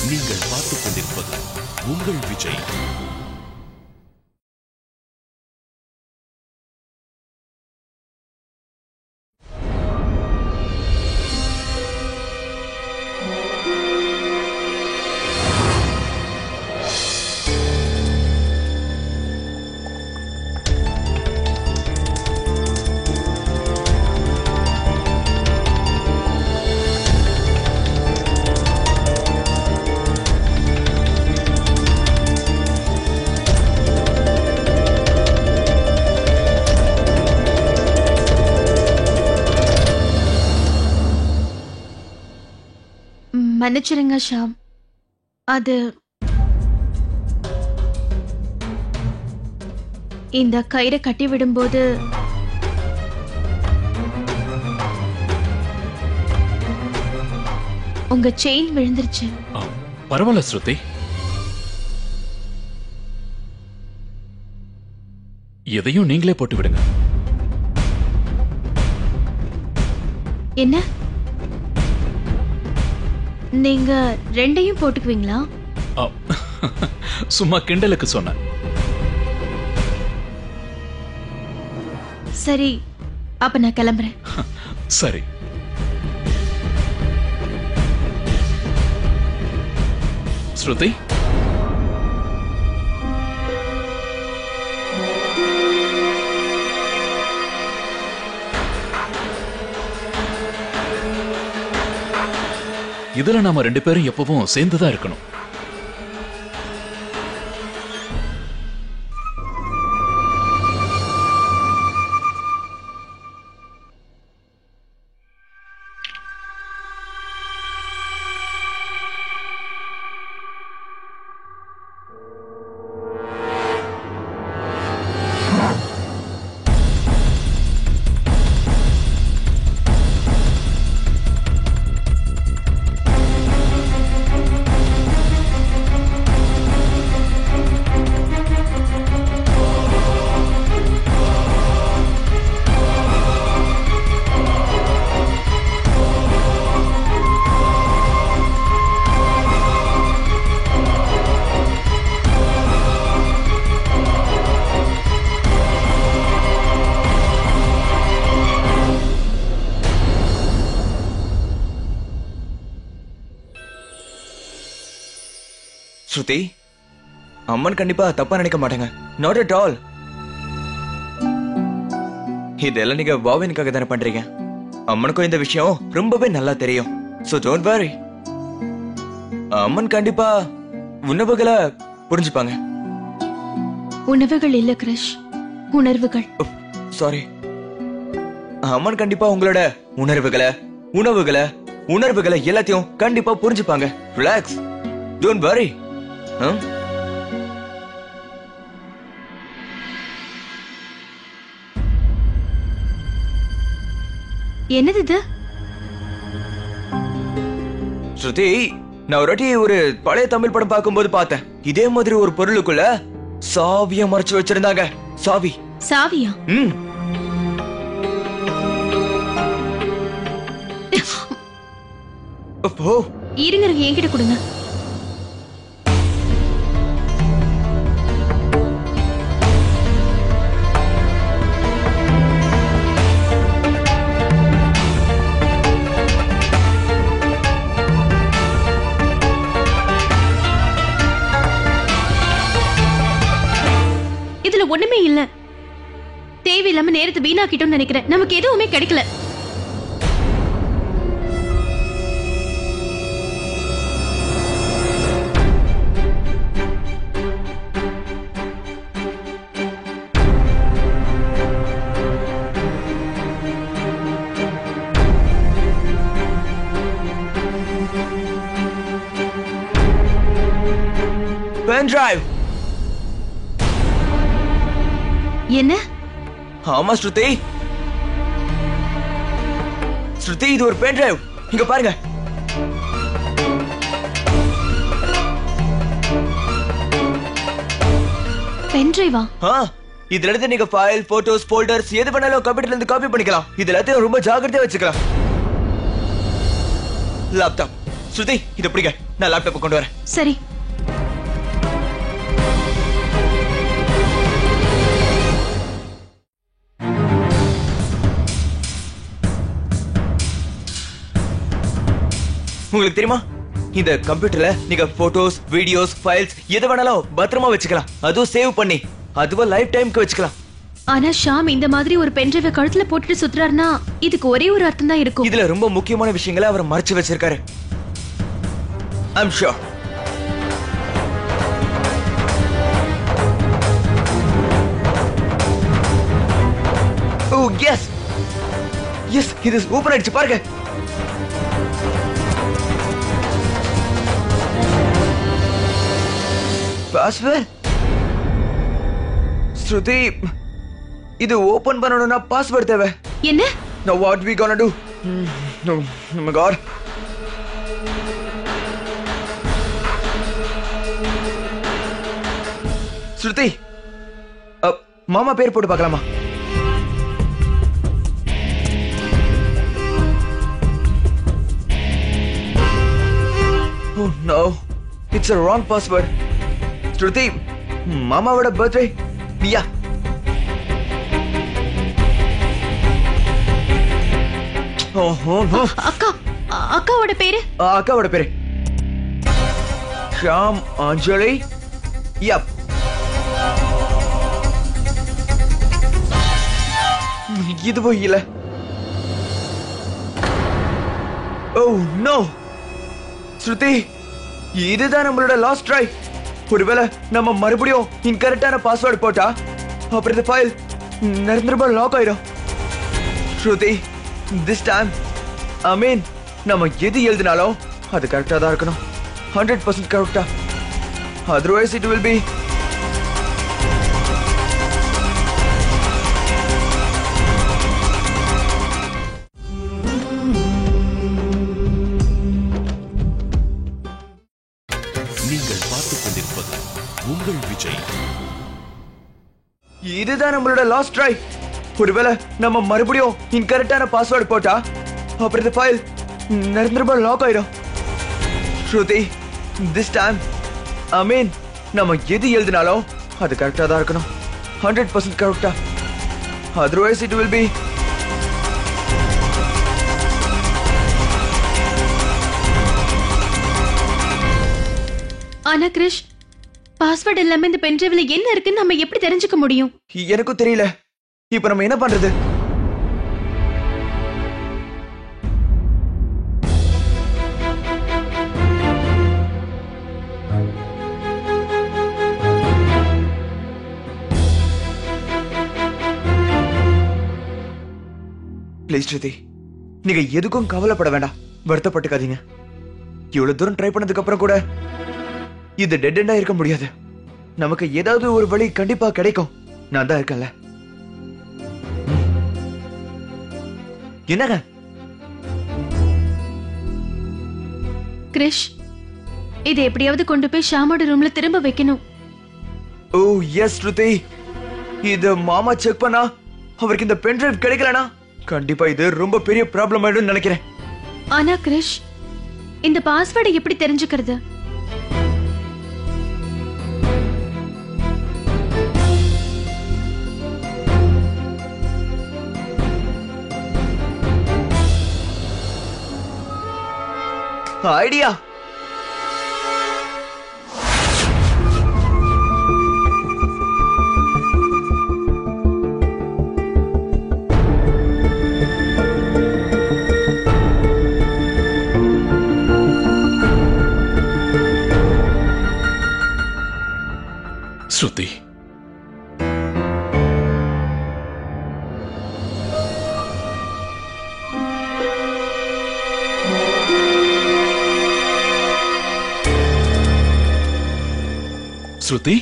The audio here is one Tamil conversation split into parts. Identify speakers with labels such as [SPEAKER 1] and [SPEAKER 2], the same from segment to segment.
[SPEAKER 1] நீங்கள் பார்த்துக் கொண்டிருப்பது உங்கள் விஜய்.
[SPEAKER 2] மன்னிச்சிருங்க ஷாம். அது இந்த கயிறை கட்டி விடும்போது உங்க செயின் விழுந்துருச்சு.
[SPEAKER 1] பரவாயில்ல ஸ்ருதி, எதையும் நீங்களே போட்டு விடுங்க.
[SPEAKER 2] என்ன, நீங்க ரெண்டையும் போட்டுக்குவீங்களா?
[SPEAKER 1] சும்மா கிண்டலுக்கு சொன்னேன்.
[SPEAKER 2] சரி, அப்ப நான் கிளம்புறேன்.
[SPEAKER 1] சரி. ஸ்ருதி, இதுல நாம ரெண்டு பேரும் எப்பவும் சேர்ந்துதான் இருக்கணும்.
[SPEAKER 3] ஸ்ருதி, அம்மன் கண்டிப்பா தப்பா நினைக்க மாட்டாங்க. Not at all. இதெல்லாம் நீங்க வாவினுக்காக தானே பண்றீங்க. அம்மனுக்கும் இந்த விஷயம் ரொம்பவே நல்லா தெரியும். So don't worry. அம்மன் கண்டிப்பா உணவுகளை புரிஞ்சுப்பாங்க.
[SPEAKER 2] உணவுகள் இல்ல கிருஷ், உணர்வுகள்.
[SPEAKER 3] சாரி. அம்மன் கண்டிப்பா உங்களோட உணர்வுகளை உணர்வுகளை எல்லாத்தையும் கண்டிப்பா புரிஞ்சுப்பாங்க. Relax, don't worry.
[SPEAKER 2] என்னது இது?
[SPEAKER 3] ஸ்ருதி, நான் ஒரு பழைய தமிழ் படம் பார்க்கும்போது பார்த்தேன். இதே மாதிரி ஒரு பொருளுக்குள்ள சாவிய மறைச்சு வச்சிருந்தாங்க. சாவி.
[SPEAKER 2] சாவியா? இருங்க, என்கிட்ட கொடுங்க. ஒண்ணுமே இல்ல. தேவையில்லாம நேரத்தை வீணாக்கிட்டோம்னு நினைக்கிறேன். நமக்கு எதுவுமே கிடைக்கல.
[SPEAKER 3] Pen drive.
[SPEAKER 2] என்ன?
[SPEAKER 3] ஆமா ஸ்ருதி, இது ஒரு பென் டிரைவ். இங்க பாருங்க.
[SPEAKER 2] பென் டிரைவா?
[SPEAKER 3] இதுல இருந்து நீங்க ஃபைல், போட்டோஸ், ஃபோல்டர்ஸ் எது வேணாலும் கம்ப்யூட்டர்ல இருந்து காப்பி பண்ணிக்கலாம். இது எல்லாத்தையும் ரொம்ப ஜாக்கிரதையா வச்சுக்கலாம். லேப்டாப், ஸ்ருதி இத பிடிங்க, நான் லேப்டாப் கொண்டு வரேன்.
[SPEAKER 2] சரி.
[SPEAKER 3] உங்களுக்கு தெரியுமா, இந்த கம்ப்யூட்டர்ல நீங்க போட்டோஸ், வீடியோஸ், ஃபைல்ஸ் எது வேணாலும் பத்திரமா வச்சுக்கலாம். அதுவும் சேவ் பண்ணி அதுவா லைஃப் டைம்க்கு வச்சுக்கலாம்.
[SPEAKER 2] ஆனா ஷாம் இந்த மாதிரி ஒரு பென்ட்ரைவ கழுத்துல போட்டுட்டு சுத்துறாருன்னா இதுக்கு ஒரே ஒரு அர்த்தம் தான் இருக்கும்.
[SPEAKER 3] இதுல ரொம்ப முக்கியமான விஷயங்களை அவர் மறைச்சு வச்சிருக்காரு. I'm sure. Oh yes. Yes, இது ஓபன் ஆயிடுச்சு பாருங்க. பாஸ்வேர்ட். ஸ்ருதி, இது ஓபன் பண்ணனும்னா பாஸ்வேர்ட் தேவை.
[SPEAKER 2] என்ன?
[SPEAKER 3] Now what we gonna do? Oh my god. ஸ்ருதி, மாமா பேர் போட்டு பார்க்கலாமா? Oh no, it's a wrong password. ஸ்ருதி, மாமாவோட பர்த்டே பியா. Oh no.
[SPEAKER 2] அக்காவோட பேரு?
[SPEAKER 3] அக்காவோட பேரு ஷாம் அஞ்சலி. யப். இதுவும் இல்ல. Oh no. ஸ்ருதி, இதுதான் நம்மளோட லாஸ்ட் ட்ரை. ஒருவேளை நம்ம மறுபடியும் இன்கரெக்டான பாஸ்வேர்டு போட்டா அப்புறம் இந்த ஃபைல் நிரந்தரமா லாக் ஆயிடும். ஸ்ருதி, this time I mean நம்ம எது எழுதினாலும் அது கரெக்டா தான் இருக்கணும். 100% கரெக்டா. Otherwise it will be
[SPEAKER 4] நீங்கள் பார்த்துக் கொண்டிருப்பது உங்கள் விஜய்.
[SPEAKER 3] இதுதான் நம்மளோட லாஸ்ட் ட்ரை. ஒருவேளை நம்ம மறுபடியும் இன்கரெக்டான பாஸ்வேர்டு போட்டா அப்புறம் இந்த ஃபைல் நிரந்தரமா லாக் ஆயிடும். ஸ்ருதி, this time I mean நம்ம எது எழுதினாலும் அது கரெக்டா தான் இருக்கணும். 100% கரெக்டா. Otherwise it will be
[SPEAKER 2] ஆனா கிரிஷ், பாஸ்வேர்ட் இல்லாம இந்த பென்ட்ரைவ்ல என்ன இருக்குன்னு நம்ம எப்படி தெரிஞ்சுக்க முடியும்?
[SPEAKER 3] எனக்கும் தெரியல. இப்ப நம்ம என்ன பண்றது? ப்ளீஸ் ஸ்ருதி, நீங்க எதுக்கும் கவலைப்பட வேண்டாம், வருத்தப்பட்டுக்காதீங்க. இவ்வளவு தூரம் ட்ரை பண்ணதுக்கு அப்புறம் கூட இது டெட் எண்டா இருக்க முடியாது. நமக்கு ஏதாவது ஒரு வழி கண்டிப்பா கிடைக்கும். நான் தான் இருக்கேன்ல. என்னங்க
[SPEAKER 2] கிரிஷ், இதை எப்படியாவது கொண்டு போய் ஷாமோட ரூம்ல திரும்ப வைக்கணும்.
[SPEAKER 3] ஓ எஸ் ஸ்ருதி, இது மாமா செக் பண்ணா அவருக்கு இந்த பென் டிரைவ் கிடைக்கலனா கண்டிப்பா இது ரொம்ப பெரிய ப்ராப்ளம் ஆயிடும்னு நினைக்கிறேன்.
[SPEAKER 2] ஆனா கிரிஷ், இந்த பாஸ்வேர்டை எப்படி தெரிஞ்சுக்கிறது?
[SPEAKER 3] ஐடியா.
[SPEAKER 1] ஸ்ருதி, ஸ்ருதி,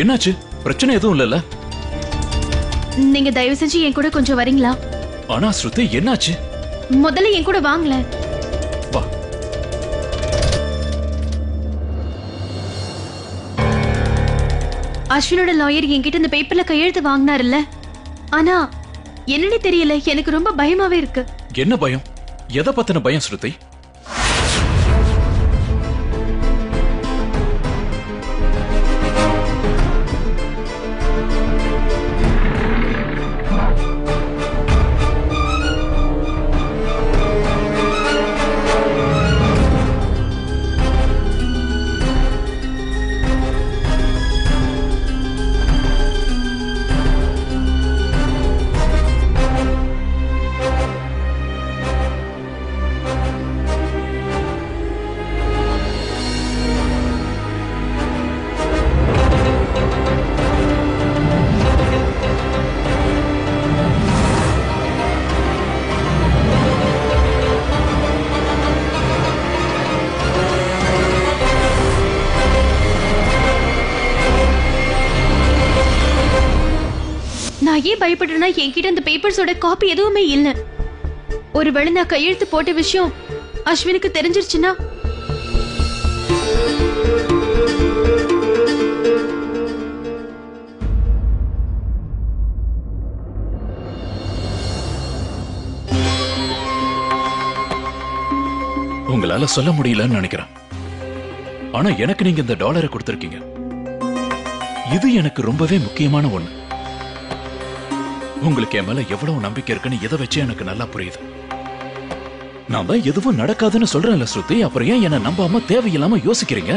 [SPEAKER 1] என்னாச்சு? பிரச்சனை எதுவும் இல்லல்ல?
[SPEAKER 2] நீங்க தயவு செஞ்சு என் கூட கொஞ்சம் வரீங்களா?
[SPEAKER 1] ஆனா ஸ்ருதி, என்னாச்சு?
[SPEAKER 2] முதல்ல என் கூட வாங்கல.
[SPEAKER 1] வா.
[SPEAKER 2] அஸ்வினோட லாயர் என்கிட்ட இந்த பேப்பர்ல கையெழுத்து வாங்கினாருல்ல, ஆனா என்னன்னு தெரியல, எனக்கு ரொம்ப பயமாவே இருக்கு.
[SPEAKER 1] என்ன பயம்? எதை பத்தின பயம் ஸ்ருதி?
[SPEAKER 2] நான் ஏன் பயப்படுறேன்னா என்கிட்ட அந்த பேப்பர்ஸோட காப்பி எதுவுமே இல்ல. ஒருவேளை நான் கையெழுத்து போட்ட விஷயம் அஸ்வினுக்கு தெரிஞ்சிருச்சுன்னா
[SPEAKER 1] உங்களால சொல்ல முடியலன்னு நினைக்கிறேன். ஆனா எனக்கு நீங்க இந்த டாலரை கொடுத்திருக்கீங்க. இது எனக்கு ரொம்பவே முக்கியமான ஒண்ணு. உங்களுக்கு என் மேல எவ்வளவு நம்பிக்கை இருக்குன்னு இதை வச்சு எனக்கு நல்லா புரியுது. நான் தான் எதுவும் நடக்காதுன்னு சொல்றேன்ல ஸ்ருதி, அப்புறம் ஏன் என்ன நம்பாம தேவையில்லாம யோசிக்கிறீங்க?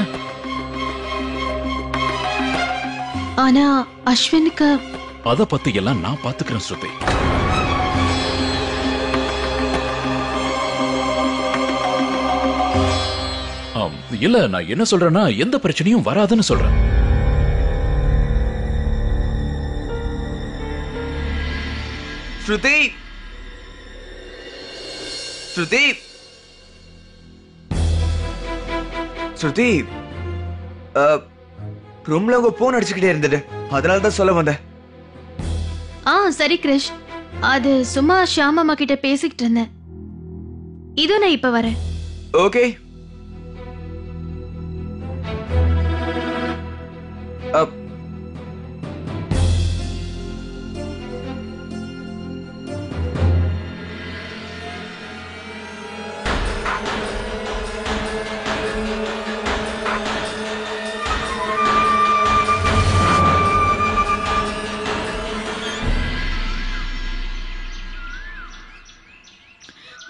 [SPEAKER 2] ஆனா அஸ்வினுக்கு
[SPEAKER 1] அத பத்தி எல்லாம் நான் பாத்துக்கிறேன் ஸ்ருதி. இல்ல, நான் என்ன சொல்றேன்னா எந்த பிரச்சனையும் வராதுன்னு சொல்றேன்.
[SPEAKER 3] ஸ்ருதி, ஸ்ருதி, ஸ்ருதி, ரூம்ல உங்க போன் அடிச்சுக்கிட்டே இருந்தது, அதனால தான் சொல்ல வந்தேன்.
[SPEAKER 2] சரி கிரிஷ், அது சும்மா ஷியாமாமா கிட்ட பேசிக்கிட்டு இருந்தேன். இதோ நான் இப்ப வரேன்.
[SPEAKER 3] ஓகே.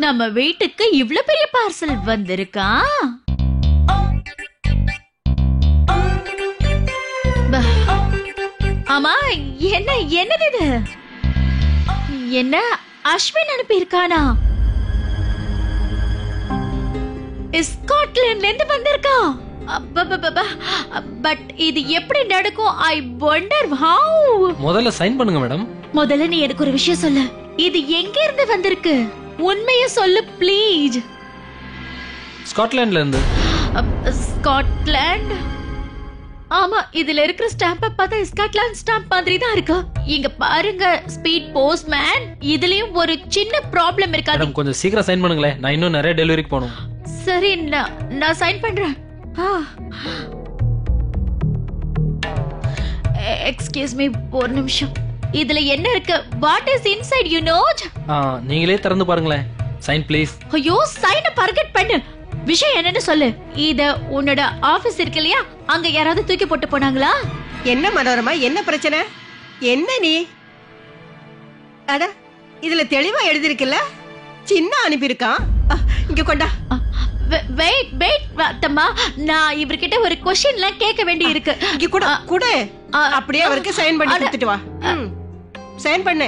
[SPEAKER 5] நம்ம வீட்டுக்கு இவ்ளோ பெரிய பார்சல் வந்திருக்கா? ஆமா, என்னது இது? என்ன அஸ்வின் அனுப்பி இருக்கானா? ஸ்காட்லாண்ட்ல இருந்து வந்திருக்கா. பட் இது எப்படி நடக்கும்? I wonder how.
[SPEAKER 6] முதல்ல சைன் பண்ணுங்க மேடம்.
[SPEAKER 5] முதல்ல நீ எனக்கு ஒரு விஷயம் சொல்லு. இது எங்க இருந்து வந்திருக்கு? உண்மையை சொல்லு ப்ளீஸ்.
[SPEAKER 6] ஸ்காட்லாண்ட்ல இருந்து.
[SPEAKER 5] ஸ்காட்லாண்ட்? ஆமா, இதுல இருக்கிற ஸ்டாம்ப பார்த்தா ஸ்காட்லாண்ட் ஸ்டாம்ப் மாதிரி தான் இருக்கு. இங்க பாருங்க ஸ்பீட் போஸ்ட்மேன், இதுலயும் ஒரு சின்ன ப்ராப்ளம் இருக்காது.
[SPEAKER 6] மேடம் கொஞ்சம் சீக்கிரம் சைன் பண்ணுங்களே, நான் இன்னும் நிறைய டெலிவரிக்கு போகணும்.
[SPEAKER 5] சரி, நான் சைன் பண்றேன். எக்ஸ்கியூஸ் மீ, ஒரு நிமிஷம். இதுல என்ன இருக்கு? What is inside you know?
[SPEAKER 6] நீங்களே திறந்து பாருங்களேன். Sign please.
[SPEAKER 5] ஐயோ, சைனை பர்கெட் பண்ணு. விஷயம் என்னன்னு சொல்லு. இத உன்னோட ஆபீஸ் இருக்கு இல்லையா, அங்க யாராவது தூக்கி போட்டு போனாங்களா?
[SPEAKER 7] என்ன மனோரமா, என்ன பிரச்சனை? என்ன நீ? அட, இதுல தெளிவா எழுதிருக்குல்ல, சின்ன அனுப்பியிருக்கான். இங்க கொண்டா.
[SPEAKER 5] வெயிட் அத்தம்மா, நான் இவர்கிட்ட ஒரு क्वेश्चनலாம் கேட்க வேண்டி இருக்கு.
[SPEAKER 7] இங்க கூட கூட அப்படியே அவருக்கு சைன் பண்ணி கொடுத்துட்டு வா. சைன் பண்ணு.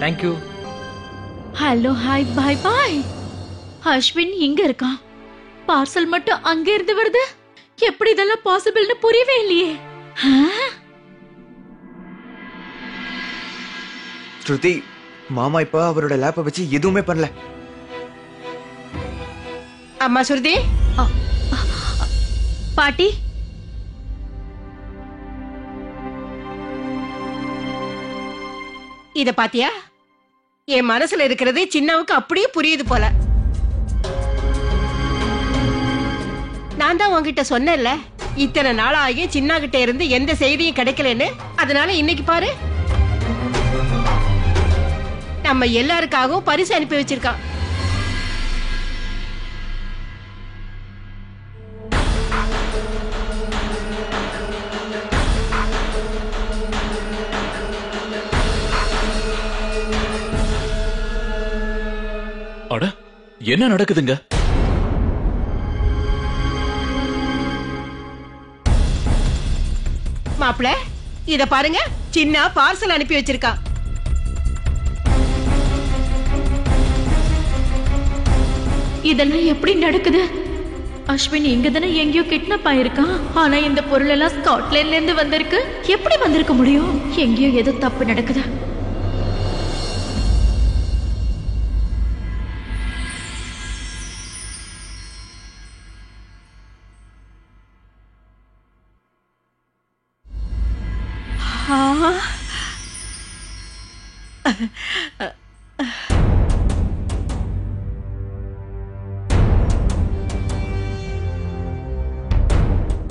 [SPEAKER 6] Thank you.
[SPEAKER 5] Hello, hi, bye bye. Ashwin இங்க இருக்கான். பார்சல் மட்டும் அங்க இருந்து வருது. எப்படி இதெல்லாம் பாசிபிள்னு புரியவே இல்லையே.
[SPEAKER 3] ஸ்ருதி, மாமா இப்ப அவரோட லேப்பை வச்சு எதுவுமே பண்ணல.
[SPEAKER 7] அம்மா ஸ்ருதி.
[SPEAKER 5] பாட்டி,
[SPEAKER 7] இத பாத்தியா? என் மனசுல இருக்கிறது சின்னவுக்கு அப்படியே புரியுது போல. நான் தான் உன்கிட்ட சொன்னேன்ல, இத்தனை நாளாகி சின்ன கிட்ட இருந்து எந்த செய்தியும் கிடைக்கலன்னு. அதனால இன்னைக்கு பாரு, நம்ம எல்லாருக்காகவும் பரிசு அனுப்பி வச்சிருக்கான்.
[SPEAKER 1] அட, என்ன நடக்குதுங்க?
[SPEAKER 7] மாப்பிள, இத பாருங்க, சின்ன பார்சல் அனுப்பி வச்சிருக்கான்.
[SPEAKER 5] இதெல்லாம் எப்படி நடக்குது? அஸ்வின் இங்க தானே எங்கேயோ கிட்னாப் ஆயிருக்கான். ஆனா இந்த பொருள் எல்லாம் ஸ்காட்லாண்ட்ல இருந்து வந்திருக்கு. எப்படி வந்திருக்க முடியும்? எங்கேயோ ஏதோ தப்பு நடக்குது.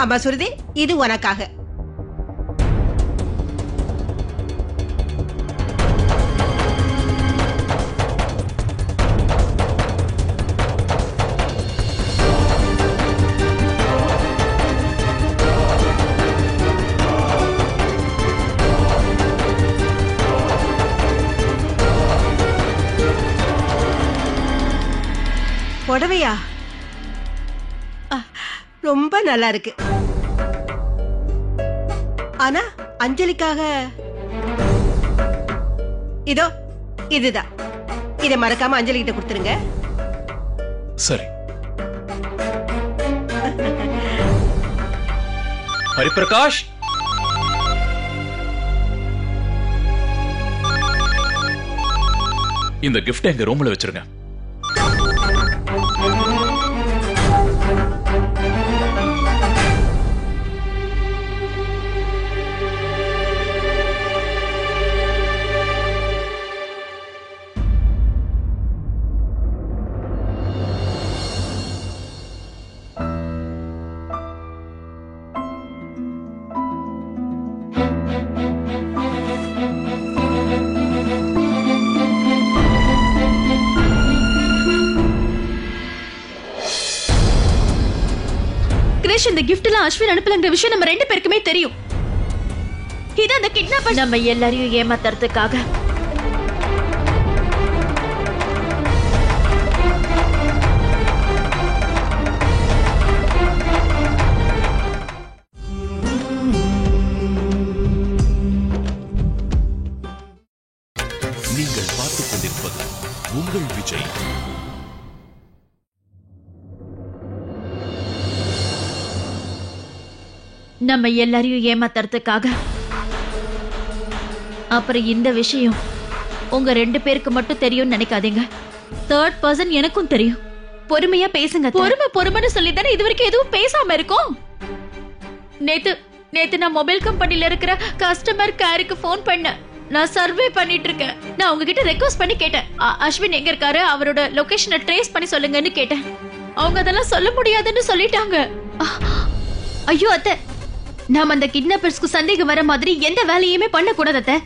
[SPEAKER 7] அம்மா சுருதி, இது உனக்காக. புடவையா? ரொம்ப நல்லா இருக்கு. ஆனா அஞ்சலிக்காக இதோ இதுதான். இதை மறக்காம அஞ்சலி கிட்ட கொடுத்துருங்க.
[SPEAKER 1] சரி. ஹரிபிரகாஷ், இந்த கிஃப்ட் எங்க ரூம்ல வச்சிருங்க.
[SPEAKER 2] இந்த gift எல்லாம் அஸ்வின் அனுப்பலங்கிற விஷயம் நம்ம ரெண்டு பேருக்குமே தெரியும். இது அந்த கிட்னாப்பர்
[SPEAKER 5] நம்ம எல்லாரையும் ஏமாத்துறதுக்காக.
[SPEAKER 4] நீங்கள் பார்த்துக் கொண்டிருப்பது உங்கள் விஜய்.
[SPEAKER 5] நம்ம எல்லாரையும் ஏமாத்துறதுக்காக. அப்புறம் இந்த விஷயம் உங்க ரெண்டு பேருக்கு மட்டும் தெரியும்னு நினைக்காதீங்க. தேர்ட் பர்சன் எனக்கும் தெரியும்.
[SPEAKER 2] பொறுமையா பேசுங்க.
[SPEAKER 5] பொறுமைன்னு சொல்லி தானே இது வரைக்கும் எதுவும் பேசாம இருக்கும். நேத்து நான் மொபைல் கம்பெனில இருக்கிற கஸ்டமர் கேருக்கு போன் பண்ணேன். நான் சர்வே பண்ணிட்டு இருக்கேன். நான் உங்ககிட்ட ரெக்வஸ்ட் பண்ணி கேட்டேன், அஸ்வின் எங்க இருக்காரு, அவரோட லொகேஷனை ட்ரேஸ் பண்ணி சொல்லுங்கன்னு கேட்டேன். அவங்க அதெல்லாம் சொல்ல முடியாதுன்னு சொல்லிட்டாங்க.
[SPEAKER 2] ஐயோ அத்தை, நாம அந்த கிட்னாப்பர்ஸ்க்கு சந்தேகம் வர மாதிரி எந்த வேலையுமே பண்ண கூடாது அத்தை.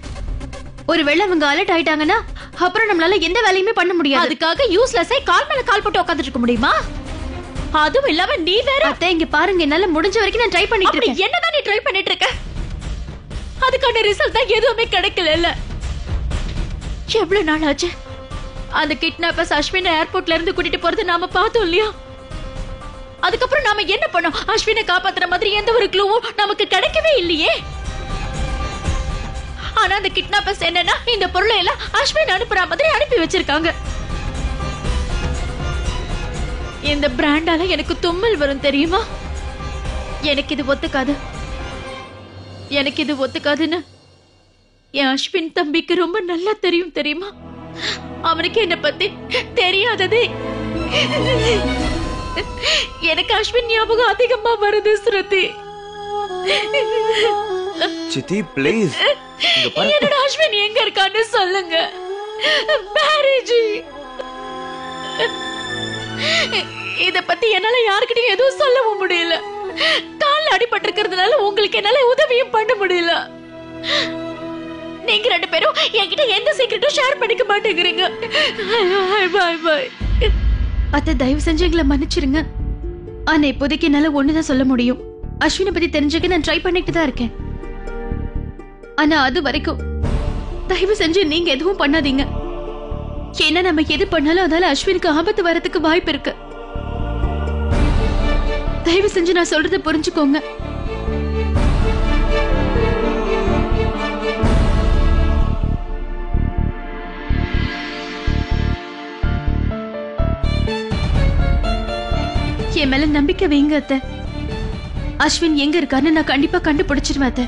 [SPEAKER 2] ஒருவேளை அவங்க அலர்ட் ஆயிட்டாங்கன்னா அப்புறம் நம்மளால எந்த வேலையுமே பண்ண முடியாது.
[SPEAKER 5] அதுக்காக யூஸ்லெஸ்ஸா கால் மேல கால் போட்டு உட்கார்ந்துட்டு இருக்க முடியுமா? அதுவும் இல்லாம நீ வேற.
[SPEAKER 2] அத்தை இங்க பாருங்க, என்னால முடிஞ்ச வரைக்கும் நான் ட்ரை பண்ணிட்டு இருக்கேன்.
[SPEAKER 5] என்னதான் நீ ட்ரை பண்ணிட்டு இருக்க? அதுக்கான ரிசல்ட் தான் எதுவுமே கிடைக்கல. எவ்வளவு நாள் ஆச்சு அந்த கிட்னாப்பர்ஸ் அஸ்வினை ஏர்போர்ட்ல இருந்து கூட்டிட்டு போறது நாம பார்த்தோம் இல்லையா? அதுக்கப்புறம் நாம என்ன பண்ணோம்? அஸ்வினை காப்பாத்துற மாதிரி எந்த ஒரு க்ளூவும் நமக்கு கிடைக்கவே இல்லையே. ஆனா அந்த கிட்னாப்பர்ஸ் என்னன்னா இந்த பொருளை எல்லாம் அஸ்வின் அனுப்புற மாதிரி அனுப்பி வச்சிருக்காங்க. இந்த பிராண்டால எனக்கு தும்மல் வரும் தெரியுமா? எனக்கு இது ஒத்துக்காதுன்னு என் அஸ்வின் தம்பிக்கு ரொம்ப நல்லா தெரியும் தெரியுமா? அவனுக்கு என்ன பத்தி தெரியாதது. எனக்கு அஸ்வின் ஞாபகம் அதிகமா வருது ஸ்ருதி.
[SPEAKER 3] சித்தி ப்ளீஸ்,
[SPEAKER 5] என்னோட அஸ்வின் எங்க இருக்கான்னு சொல்லுங்க. மேரேஜ் இத பத்தி என்னால யாருக்கிட்டையும் எதுவும் சொல்லவும் முடியல. கால்ல அடிபட்டு இருக்கிறதுனால உங்களுக்கு என்னால உதவியும் பண்ண முடியல. நீங்க ரெண்டு பேரும் என்கிட்ட எந்த சீக்கிரட்டும் ஷேர் பண்ணிக்க மாட்டேங்கிறீங்க. பாய் பாய்.
[SPEAKER 2] அத்தை தயவு செஞ்சு எங்களை மன்னிச்சிருங்க. ஆனா இப்போதைக்கு என்னால ஒண்ணுதான் சொல்ல முடியும். அஸ்வினை பத்தி தெரிஞ்சுக்க நான் ட்ரை பண்ணிட்டு தான் இருக்கேன். ஆனா அது வரைக்கும் தயவு செஞ்சு நீங்க எதுவும் பண்ணாதீங்க. ஏன்னா நம்ம எது பண்ணாலும் அதால அஸ்வினுக்கு ஆபத்து வரதுக்கு வாய்ப்பு இருக்கு. தயவு செஞ்சு நான் சொல்றதை புரிஞ்சுக்கோங்க. என் மேல நம்பிக்கை வைங்க அத்தை. அஸ்வின் எங்க இருக்காருன்னு நான் கண்டிப்பா கண்டுபிடிச்சிருவேன் அத்தை.